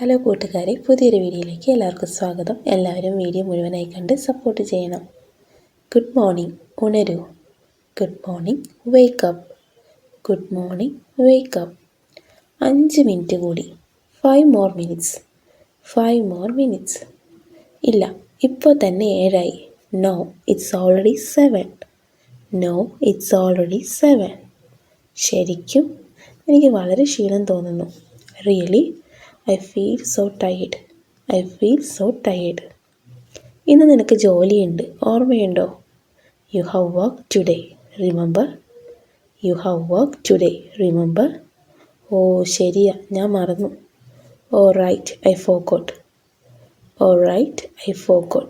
Hello കൂട്ടുകാരെ, പുതിയൊരു വീഡിയോയിലേക്ക് എല്ലാവർക്കും സ്വാഗതം. എല്ലാവരും വീഡിയോ മുഴുവനായി കണ്ട് സപ്പോർട്ട് ചെയ്യണം. ഗുഡ് മോർണിംഗ്, ഉണരൂ. Good morning, wake up. Good morning, wake up. 5 minute കൂടി. 5 മോർ മിനിറ്റ്സ്. 5 more minutes. ഇല്ല, ഇപ്പോൾ തന്നെ 7 no, it's already 7. No, it's already 7. ശരിക്കും എനിക്ക് വളരെ ക്ഷീണം തോന്നുന്നു. Really I feel so tired. I feel so tired. ഇന്ന് നിനക്ക് ജോലിയുണ്ട്, ഓർമ്മയുണ്ടോ? You have work today, remember? You have work today, remember? ഓ ശരിയാ, ഞാൻ മറന്നു. Alright, I forgot. Alright, I forgot.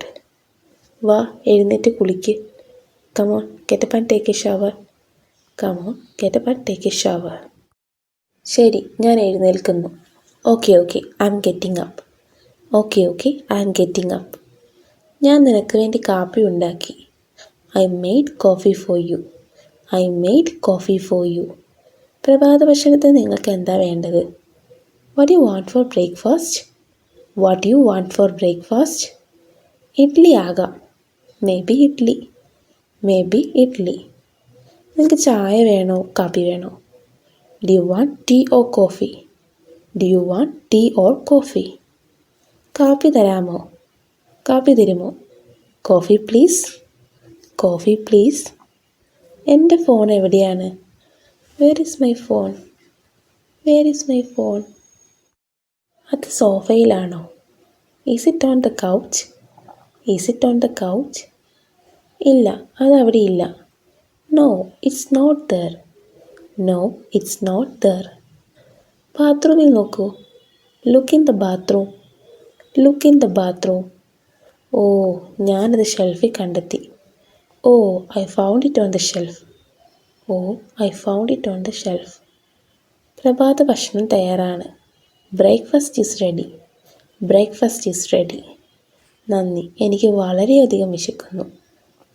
വാ, എഴുന്നേറ്റ് കുളിക്ക്. Come on, get up and take a shower. Come on, get up and take a shower. ശരി, ഞാൻ എഴുന്നേൽക്കുന്നു. Okay, I'm getting up. Okay, I'm getting up. ഞാൻ നിനക്ക് വേണ്ടി കാപ്പി ഉണ്ടാക്കി. I made coffee for you. I made coffee for you. പ്രഭാത ഭക്ഷണത്തിന് നിങ്ങൾക്ക് എന്താ വേണ്ടത്? What do you want for breakfast? What do you want for breakfast? Idli ആകാം. Maybe ഇഡ്ഡലി. Maybe ഇഡ്ഡലി. നിങ്ങൾക്ക് ചായ വേണോ, കാപ്പി വേണോ? Do you want tea or coffee? Do you want tea or coffee? കാപ്പി തരാമോ? കാപ്പി തരുമോ? Coffee please. Coffee please. എൻ്റെ ഫോൺ എവിടെയാണ്? Where is my phone? Where is my phone? അത് സോഫയിലാണോ? Is it on the couch? Is it on the couch? ഇല്ല, അതവിടെ ഇല്ല. No, it's not there. No, it's not there. ബാത്റൂമിൽ നോക്കൂ. Look in the bathroom. Look in the bathroom. ഓ, ഞാനത് ഷെൽഫിൽ കണ്ടെത്തി. Oh, I found it on the shelf. Oh, I found it on the shelf. പ്രഭാത ഭക്ഷണം തയ്യാറാണ്. Breakfast is ready. Breakfast is ready. നന്ദി, എനിക്ക് വളരെയധികം വിശക്കുന്നു.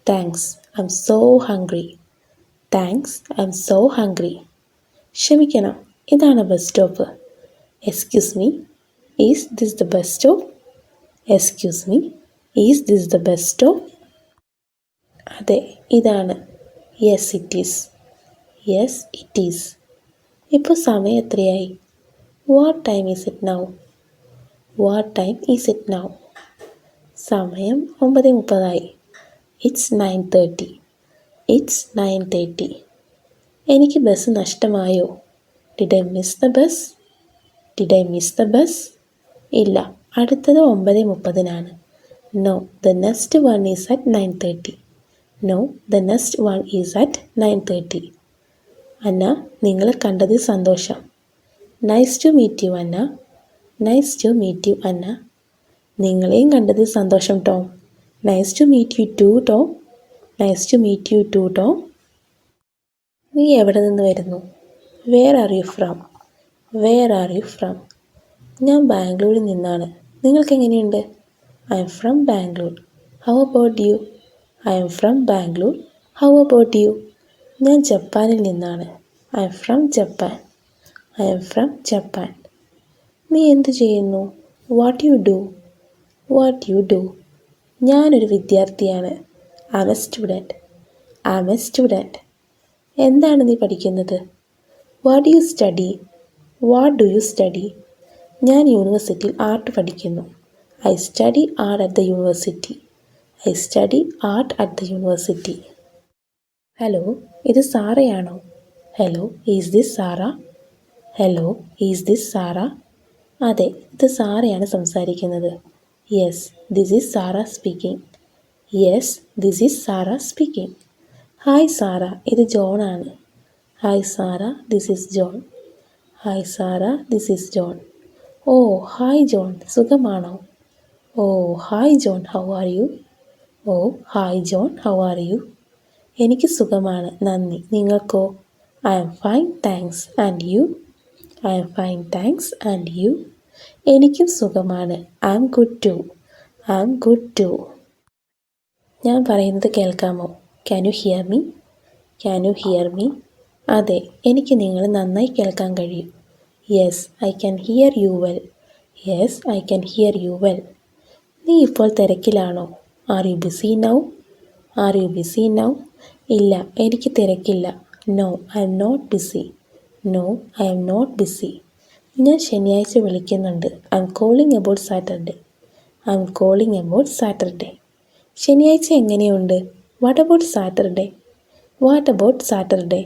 Thanks, I M so hungry. Thanks, I M so hungry. ക്ഷമിക്കണം, ഇതാണ് bus stop. Excuse me, is this the bus stop? Excuse me, is this the bus stop? അതെ, ഇതാണ്. Yes it is. Yes it is. ഇപ്പോൾ സമയം എത്രയായി? What time is it now? What time is it now? സമയം 9:30. It's 9:30. It's 9:30. എനിക്ക് bus നഷ്ടമായോ? Did I miss the bus? Did I miss the bus? ഇല്ല, അടുത്തത് 9:30. No, the next one is at 9:30. No, the next one is at 9:30. അന്ന, നിങ്ങളെ കണ്ടതിൽ സന്തോഷം. Nice to meet you Anna. Nice to meet you Anna. നിങ്ങളെയും കണ്ടതിൽ സന്തോഷം Tom. Nice to meet you too Tom. Nice to meet you too Tom. നീ എവിടെ നിന്ന് വരുന്നു? Where are you from? Where are you from? ഞാൻ ബാംഗ്ലൂരിൽ നിന്നാണ്. നിങ്ങൾക്ക് എങ്ങനെയുണ്ട്? I'm from Bangalore. How about you? I'm from Bangalore. How about you? ഞാൻ ജപ്പാനിൽ നിന്നാണ്. I'm from Japan. I'm from Japan. നീ എന്ത് ചെയ്യുന്നു? What you do? What you do? ഞാനൊരു വിദ്യാർത്ഥിയാണ്. I'm a student. I'm a student. എന്താണ് നീ പഠിക്കുന്നത്? What do you study? What do you study? ഞാൻ യൂണിവേഴ്സിറ്റിയിൽ ആർട്ട് പഠിക്കുന്നു. I study art at the university. I study art at the university. Hello, ഇത് സാറയാണോ? Hello, is this Sara? Hello, is this Sara? അതെ, ഇത് സാറയാണ് സംസാരിക്കുന്നത്. Yes, this is Sara speaking. Yes, this is Sara speaking. Hi Sara, ഇത് ജോണാണ്. Hi Sara, this is John. Hi Sara, this is John. Oh, hi John, സുഖമാണോ? Oh, hi John, how are you? Oh, hi John, how are you? എനിക്ക് സുഖമാണ്, നന്ദി. നിങ്ങൾക്കോ? I'm fine, thanks. And you? I'm fine, thanks. And you? എനിക്കും സുഖമാണ്. I'm good too. I'm good too. ഞാൻ പറയുന്നത് കേൾക്കാമോ? Can you hear me? Can you hear me? അതെ, എനിക്ക് നിങ്ങളെ നന്നായി കേൾക്കാൻ കഴിയും. Yes, I can hear you well. Yes, I can hear you well. നീ ഇപ്പോൾ തിരക്കിലാണോ? Are you busy now? Are you busy now? ഇല്ല, എനിക്ക് തിരക്കില്ല. No, I'm not busy. No, I'm not busy. ഞാൻ ശനിയാഴ്ച വിളിക്കുന്നുണ്ട്. I'm calling about Saturday. I'm calling about Saturday. ശനിയാഴ്ച എങ്ങനെയുണ്ട്? What about Saturday? What about Saturday?